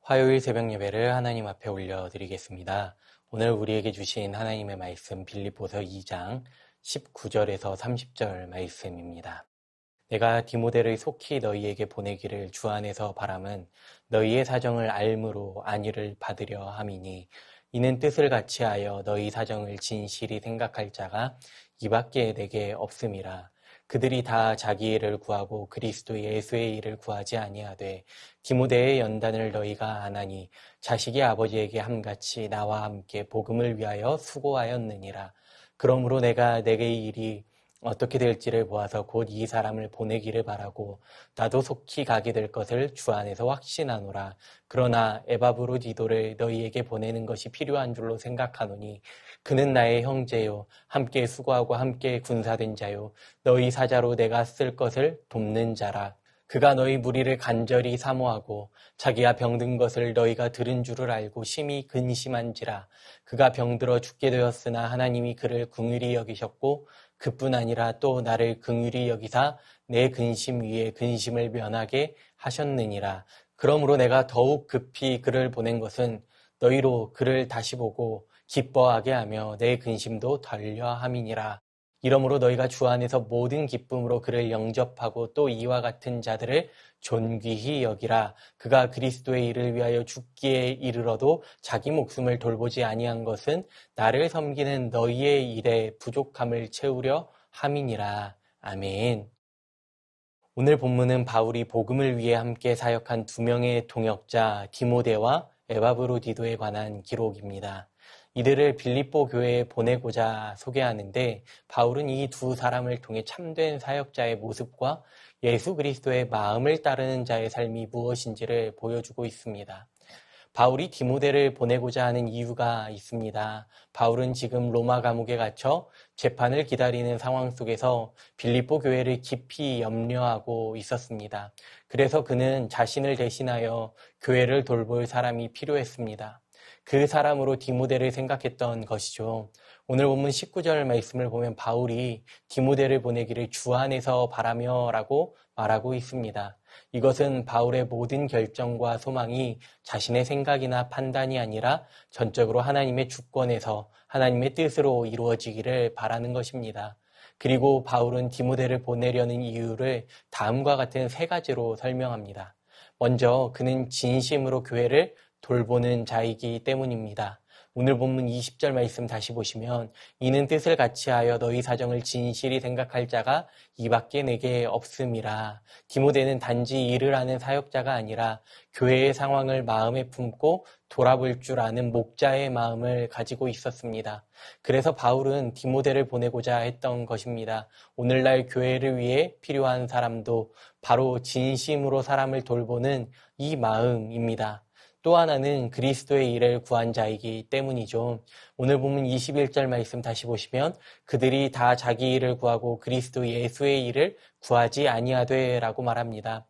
화요일 새벽 예배를 하나님 앞에 올려드리겠습니다. 오늘 우리에게 주신 하나님의 말씀 빌립보서 2장 19절에서 30절 말씀입니다. 내가 디모데를 속히 너희에게 보내기를 주 안에서 바람은 너희의 사정을 알므로 안위를 받으려 함이니 이는 뜻을 같이하여 너희 사정을 진실히 생각할 자가 이밖에 내게 없음이라. 그들이 다 자기 일을 구하고 그리스도 예수의 일을 구하지 아니하되 디모데의 연단을 너희가 아나니 자식이 아버지에게 함같이 나와 함께 복음을 위하여 수고하였느니라. 그러므로 내가 내게 일이 어떻게 될지를 보아서 곧 이 사람을 보내기를 바라고 나도 속히 가게 될 것을 주 안에서 확신하노라. 그러나 에바브로디도를 너희에게 보내는 것이 필요한 줄로 생각하노니 그는 나의 형제요 함께 수고하고 함께 군사된 자요 너희 사자로 내가 쓸 것을 돕는 자라. 그가 너희 무리를 간절히 사모하고 자기가 병든 것을 너희가 들은 줄을 알고 심히 근심한지라. 그가 병들어 죽게 되었으나 하나님이 그를 긍휼히 여기셨고 그뿐 아니라 또 나를 긍휼히 여기사 내 근심 위에 근심을 면하게 하셨느니라. 그러므로 내가 더욱 급히 그를 보낸 것은 너희로 그를 다시 보고 기뻐하게 하며 내 근심도 덜려 함이니라. 이러므로 너희가 주 안에서 모든 기쁨으로 그를 영접하고 또 이와 같은 자들을 존귀히 여기라. 그가 그리스도의 일을 위하여 죽기에 이르러도 자기 목숨을 돌보지 아니한 것은 나를 섬기는 너희의 일에 부족함을 채우려 함이니라. 아멘. 오늘 본문은 바울이 복음을 위해 함께 사역한 두 명의 동역자 디모데와 에바브로디도에 관한 기록입니다. 이들을 빌립보 교회에 보내고자 소개하는데 바울은 이 두 사람을 통해 참된 사역자의 모습과 예수 그리스도의 마음을 따르는 자의 삶이 무엇인지를 보여주고 있습니다. 바울이 디모데를 보내고자 하는 이유가 있습니다. 바울은 지금 로마 감옥에 갇혀 재판을 기다리는 상황 속에서 빌립보 교회를 깊이 염려하고 있었습니다. 그래서 그는 자신을 대신하여 교회를 돌볼 사람이 필요했습니다. 그 사람으로 디모데를 생각했던 것이죠. 오늘 본문 19절 말씀을 보면 바울이 디모데를 보내기를 주 안에서 바라며 라고 말하고 있습니다. 이것은 바울의 모든 결정과 소망이 자신의 생각이나 판단이 아니라 전적으로 하나님의 주권에서 하나님의 뜻으로 이루어지기를 바라는 것입니다. 그리고 바울은 디모데를 보내려는 이유를 다음과 같은 세 가지로 설명합니다. 먼저 그는 진심으로 교회를 돌보는 자이기 때문입니다. 오늘 본문 20절 말씀 다시 보시면 이는 뜻을 같이하여 너희 사정을 진실히 생각할 자가 이밖에 내게 없음이라. 디모데는 단지 일을 하는 사역자가 아니라 교회의 상황을 마음에 품고 돌아볼 줄 아는 목자의 마음을 가지고 있었습니다. 그래서 바울은 디모데를 보내고자 했던 것입니다. 오늘날 교회를 위해 필요한 사람도 바로 진심으로 사람을 돌보는 이 마음입니다. 또 하나는 그리스도의 일을 구한 자이기 때문이죠. 오늘 보면 21절 말씀 다시 보시면 그들이 다 자기 일을 구하고 그리스도 예수의 일을 구하지 아니하되 라고 말합니다.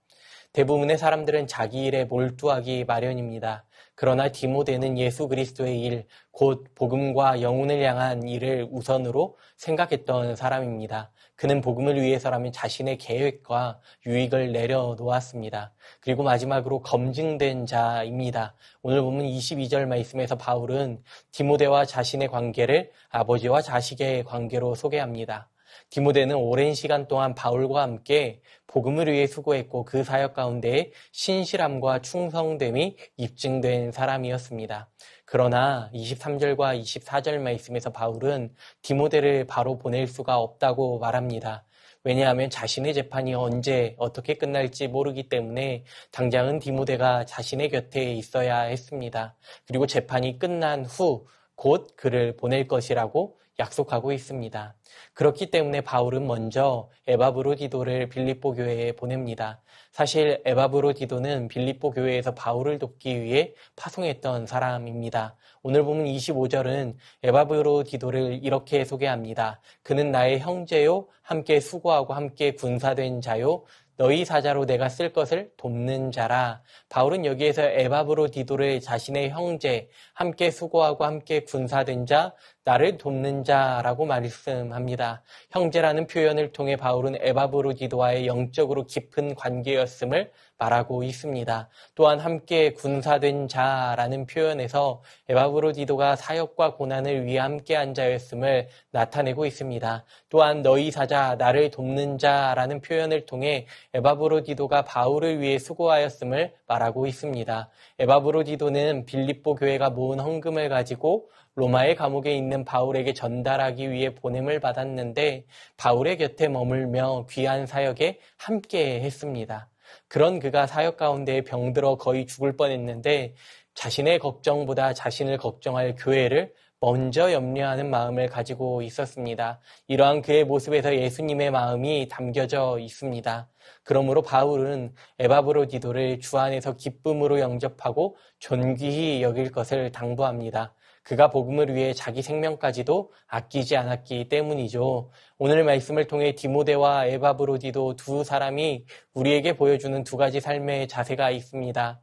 대부분의 사람들은 자기 일에 몰두하기 마련입니다. 그러나 디모데는 예수 그리스도의 일, 곧 복음과 영혼을 향한 일을 우선으로 생각했던 사람입니다. 그는 복음을 위해서라면 자신의 계획과 유익을 내려놓았습니다. 그리고 마지막으로 검증된 자입니다. 오늘 보면 22절 말씀에서 바울은 디모데와 자신의 관계를 아버지와 자식의 관계로 소개합니다. 디모데는 오랜 시간 동안 바울과 함께 복음을 위해 수고했고 그 사역 가운데 신실함과 충성됨이 입증된 사람이었습니다. 그러나 23절과 24절 말씀에서 바울은 디모데를 바로 보낼 수가 없다고 말합니다. 왜냐하면 자신의 재판이 언제 어떻게 끝날지 모르기 때문에 당장은 디모데가 자신의 곁에 있어야 했습니다. 그리고 재판이 끝난 후 곧 그를 보낼 것이라고 약속하고 있습니다. 그렇기 때문에 바울은 먼저 에바브로디도를 빌립보 교회에 보냅니다. 사실 에바브로디도는 빌립보 교회에서 바울을 돕기 위해 파송했던 사람입니다. 오늘 보면 25절은 에바브로디도를 이렇게 소개합니다. 그는 나의 형제요 함께 수고하고 함께 군사된 자요 너희 사자로 내가 쓸 것을 돕는 자라. 바울은 여기에서 에바브로디도를 자신의 형제, 함께 수고하고 함께 군사된 자, 나를 돕는 자라고 말씀합니다. 형제라는 표현을 통해 바울은 에바브로디도와의 영적으로 깊은 관계였음을 말하고 있습니다. 또한 함께 군사된 자라는 표현에서 에바브로디도가 사역과 고난을 위해 함께한 자였음을 나타내고 있습니다. 또한 너희 사자, 나를 돕는 자라는 표현을 통해 에바브로디도가 바울을 위해 수고하였음을 말하고 있습니다. 에바브로디도는 빌립보 교회가 모은 헌금을 가지고 로마의 감옥에 있는 바울에게 전달하기 위해 보냄을 받았는데 바울의 곁에 머물며 귀한 사역에 함께 했습니다. 그런 그가 사역 가운데 병들어 거의 죽을 뻔했는데 자신의 걱정보다 자신을 걱정할 교회를 먼저 염려하는 마음을 가지고 있었습니다. 이러한 그의 모습에서 예수님의 마음이 담겨져 있습니다. 그러므로 바울은 에바브로디도를 주 안에서 기쁨으로 영접하고 존귀히 여길 것을 당부합니다. 그가 복음을 위해 자기 생명까지도 아끼지 않았기 때문이죠. 오늘 말씀을 통해 디모데와 에바브로디도 두 사람이 우리에게 보여주는 두 가지 삶의 자세가 있습니다.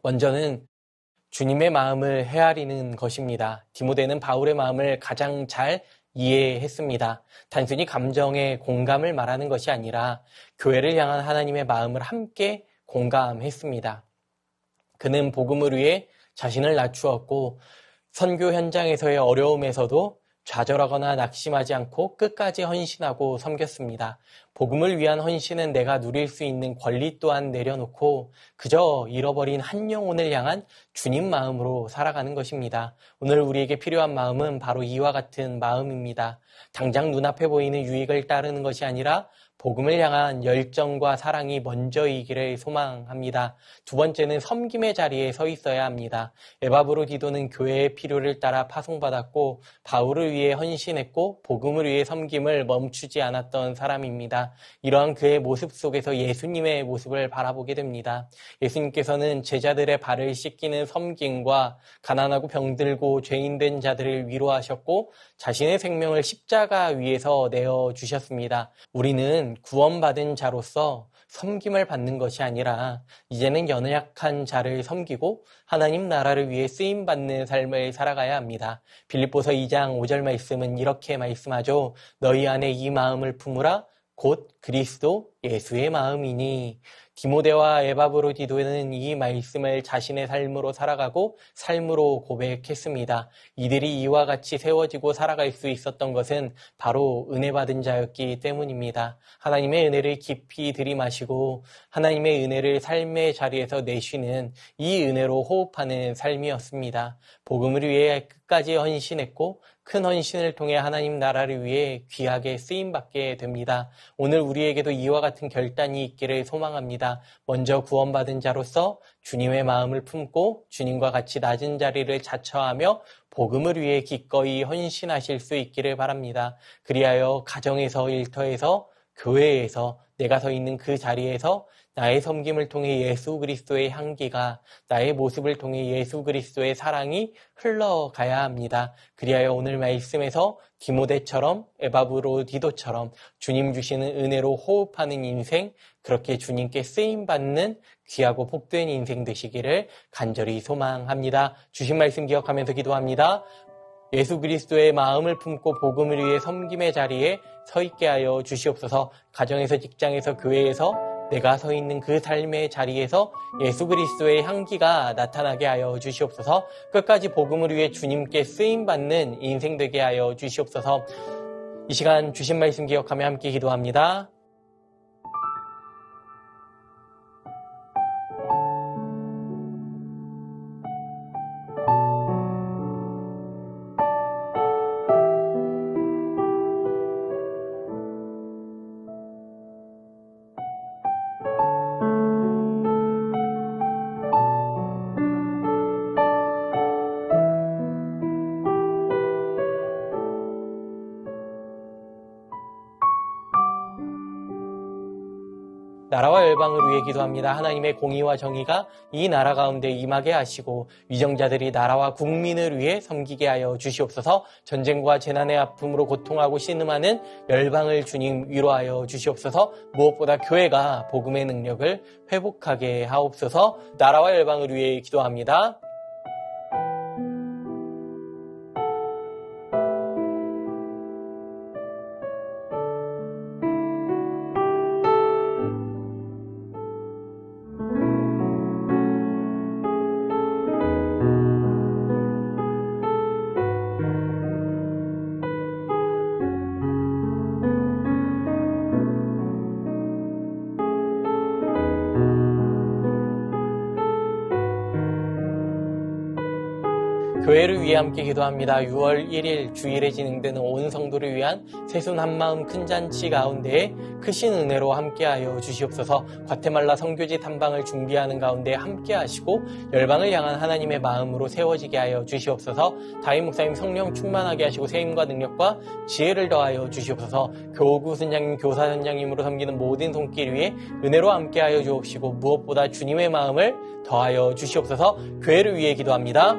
먼저는 주님의 마음을 헤아리는 것입니다. 디모데는 바울의 마음을 가장 잘 이해했습니다. 단순히 감정의 공감을 말하는 것이 아니라 교회를 향한 하나님의 마음을 함께 공감했습니다. 그는 복음을 위해 자신을 낮추었고 선교 현장에서의 어려움에서도 좌절하거나 낙심하지 않고 끝까지 헌신하고 섬겼습니다. 복음을 위한 헌신은 내가 누릴 수 있는 권리 또한 내려놓고 그저 잃어버린 한 영혼을 향한 주님 마음으로 살아가는 것입니다. 오늘 우리에게 필요한 마음은 바로 이와 같은 마음입니다. 당장 눈앞에 보이는 유익을 따르는 것이 아니라 복음을 향한 열정과 사랑이 먼저이기를 소망합니다. 두 번째는 섬김의 자리에 서 있어야 합니다. 에바브로디도는 교회의 필요를 따라 파송받았고 바울을 위해 헌신했고 복음을 위해 섬김을 멈추지 않았던 사람입니다. 이러한 그의 모습 속에서 예수님의 모습을 바라보게 됩니다. 예수님께서는 제자들의 발을 씻기는 섬김과 가난하고 병들고 죄인된 자들을 위로하셨고 자신의 생명을 십자가 위에서 내어주셨습니다. 우리는 구원받은 자로서 섬김을 받는 것이 아니라 이제는 연약한 자를 섬기고 하나님 나라를 위해 쓰임받는 삶을 살아가야 합니다. 빌립보서 2장 5절 말씀은 이렇게 말씀하죠. 너희 안에 이 마음을 품으라 곧 그리스도 예수의 마음이니. 디모데와 에바브로디도는 이 말씀을 자신의 삶으로 살아가고 삶으로 고백했습니다. 이들이 이와 같이 세워지고 살아갈 수 있었던 것은 바로 은혜 받은 자였기 때문입니다. 하나님의 은혜를 깊이 들이마시고 하나님의 은혜를 삶의 자리에서 내쉬는 이 은혜로 호흡하는 삶이었습니다. 복음을 위해 끝까지 헌신했고 큰 헌신을 통해 하나님 나라를 위해 귀하게 쓰임받게 됩니다. 오늘 우리에게도 이와 같은 결단이 있기를 소망합니다. 먼저 구원받은 자로서 주님의 마음을 품고 주님과 같이 낮은 자리를 자처하며 복음을 위해 기꺼이 헌신하실 수 있기를 바랍니다. 그리하여 가정에서, 일터에서, 교회에서, 내가 서 있는 그 자리에서 나의 섬김을 통해 예수 그리스도의 향기가, 나의 모습을 통해 예수 그리스도의 사랑이 흘러가야 합니다. 그리하여 오늘 말씀에서 디모데처럼 에바브로디도처럼 주님 주시는 은혜로 호흡하는 인생, 그렇게 주님께 쓰임받는 귀하고 복된 인생 되시기를 간절히 소망합니다. 주신 말씀 기억하면서 기도합니다. 예수 그리스도의 마음을 품고 복음을 위해 섬김의 자리에 서 있게 하여 주시옵소서. 가정에서, 직장에서, 교회에서 내가 서 있는 그 삶의 자리에서 예수 그리스도의 향기가 나타나게 하여 주시옵소서. 끝까지 복음을 위해 주님께 쓰임받는 인생 되게 하여 주시옵소서. 이 시간 주신 말씀 기억하며 함께 기도합니다. 나라와 열방을 위해 기도합니다. 하나님의 공의와 정의가 이 나라 가운데 임하게 하시고 위정자들이 나라와 국민을 위해 섬기게 하여 주시옵소서. 전쟁과 재난의 아픔으로 고통하고 신음하는 열방을 주님 위로하여 주시옵소서. 무엇보다 교회가 복음의 능력을 회복하게 하옵소서. 나라와 열방을 위해 기도합니다. 교회를 위해 함께 기도합니다. 6월 1일 주일에 진행되는 온 성도를 위한 세순 한마음 큰 잔치 가운데에 크신 은혜로 함께하여 주시옵소서. 과테말라 선교지 탐방을 준비하는 가운데 함께하시고 열방을 향한 하나님의 마음으로 세워지게 하여 주시옵소서. 다임 목사님 성령 충만하게 하시고 세임과 능력과 지혜를 더하여 주시옵소서. 교구 선장님, 교사 선장님으로 섬기는 모든 손길 위에 은혜로 함께하여 주옵시고 무엇보다 주님의 마음을 더하여 주시옵소서. 교회를 위해 기도합니다.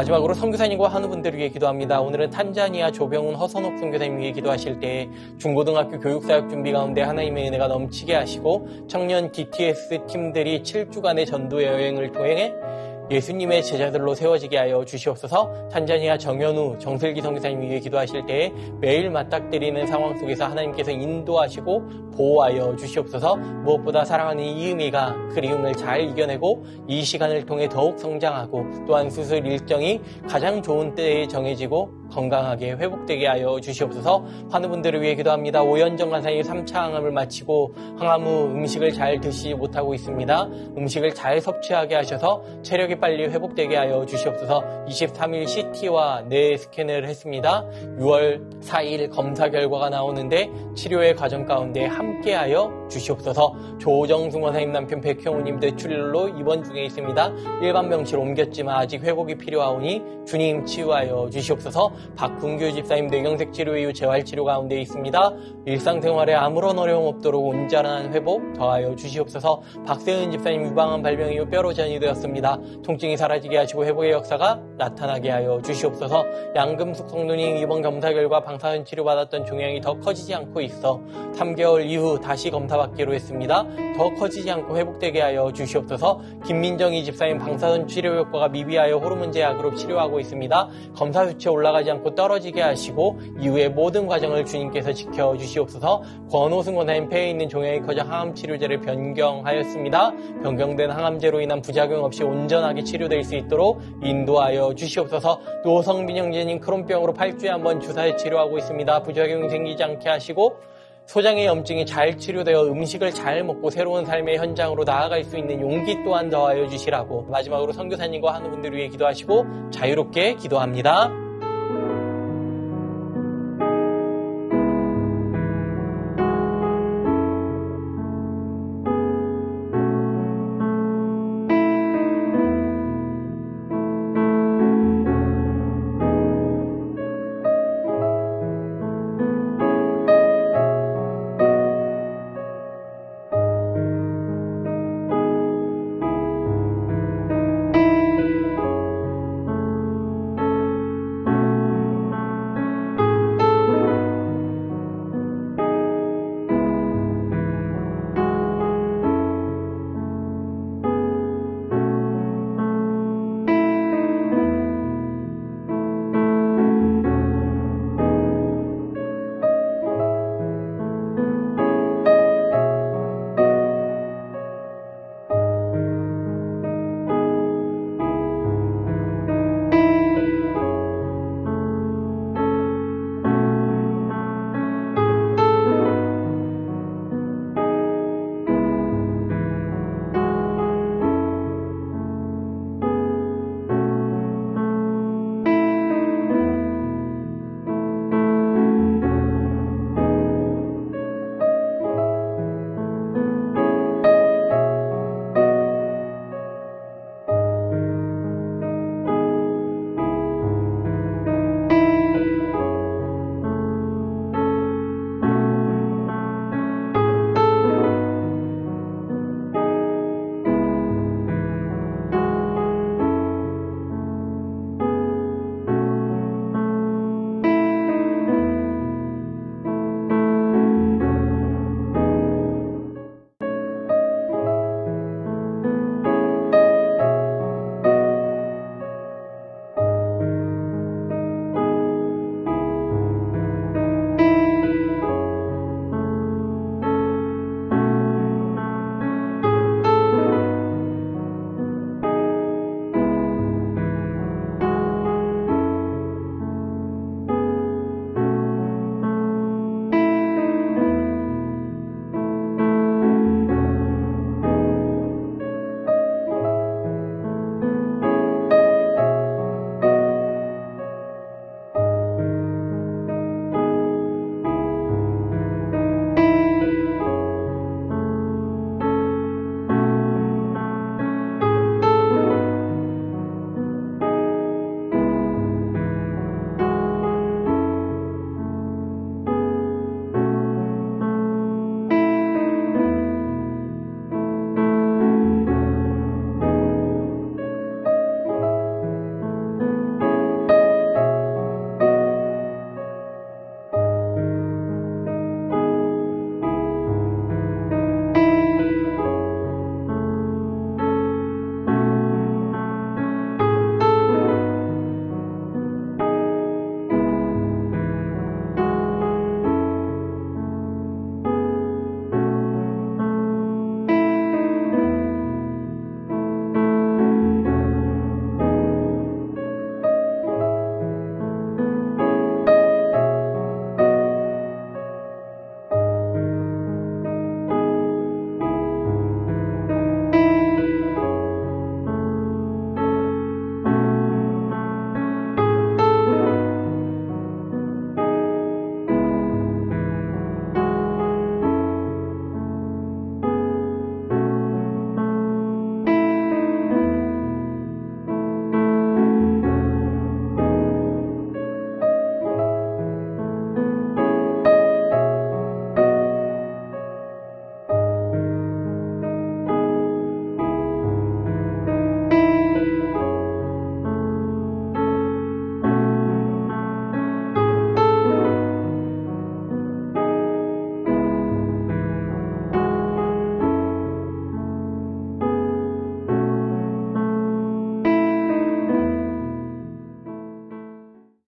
마지막으로 선교사님과 한우분들을 위해 기도합니다. 오늘은 탄자니아 조병훈 허선옥 선교사님 위해 기도하실 때 중고등학교 교육사역 준비 가운데 하나님의 은혜가 넘치게 하시고 청년 DTS 팀들이 7주간의 전도 여행을 통해 예수님의 제자들로 세워지게 하여 주시옵소서. 탄자니아 정현우, 정슬기 선교사님 위해 기도하실 때에 매일 맞닥뜨리는 상황 속에서 하나님께서 인도하시고 보호하여 주시옵소서. 무엇보다 사랑하는 이음이가 그리움을 잘 이겨내고 이 시간을 통해 더욱 성장하고 또한 수술 일정이 가장 좋은 때에 정해지고 건강하게 회복되게 하여 주시옵소서. 환우분들을 위해 기도합니다. 오연정 간사님 3차 항암을 마치고 항암 후 음식을 잘 드시지 못하고 있습니다. 음식을 잘 섭취하게 하셔서 체력이 빨리 회복되게 하여 주시옵소서. 23일 CT와 뇌 스캔을 했습니다. 6월 4일 검사 결과가 나오는데 치료의 과정 가운데 함께하여 주시옵소서. 조정승 원사님 남편 백형우님 뇌출혈로 입원 중에 있습니다. 일반 병실 옮겼지만 아직 회복이 필요하오니 주님 치유하여 주시옵소서. 박군규 집사님 뇌경색 치료 이후 재활치료 가운데 있습니다. 일상생활에 아무런 어려움 없도록 온전한 회복 더하여 주시옵소서. 박세은 집사님 유방암 발병 이후 뼈로전이 되었습니다. 통증이 사라지게 하시고 회복의 역사가 나타나게 하여 주시옵소서. 양금숙 성도님 이번 검사 결과 방사선 치료받았던 종양이 더 커지지 않고 있어 3개월 이후 다시 검사받기로 했습니다. 더 커지지 않고 회복되게 하여 주시옵소서. 김민정이 집사님 방사선 치료 효과가 미비하여 호르몬 제약으로 치료하고 있습니다. 검사 수치 올라가지 않고 떨어지게 하시고 이후의 모든 과정을 주님께서 지켜주시옵소서. 권호승 원사님 폐에 있는 종양이 커져 항암 치료제를 변경하였습니다. 변경된 항암제로 인한 부작용 없이 온전하게 치료될 수 있도록 인도하여 주시옵소서. 노성빈 형제님 크론병으로 8주에 한번 주사해 치료하고 있습니다. 부작용이 생기지 않게 하시고 소장의 염증이 잘 치료되어 음식을 잘 먹고 새로운 삶의 현장으로 나아갈 수 있는 용기 또한 더하여 주시라고 마지막으로 선교사님과 하는 분들 위해 기도하시고 자유롭게 기도합니다.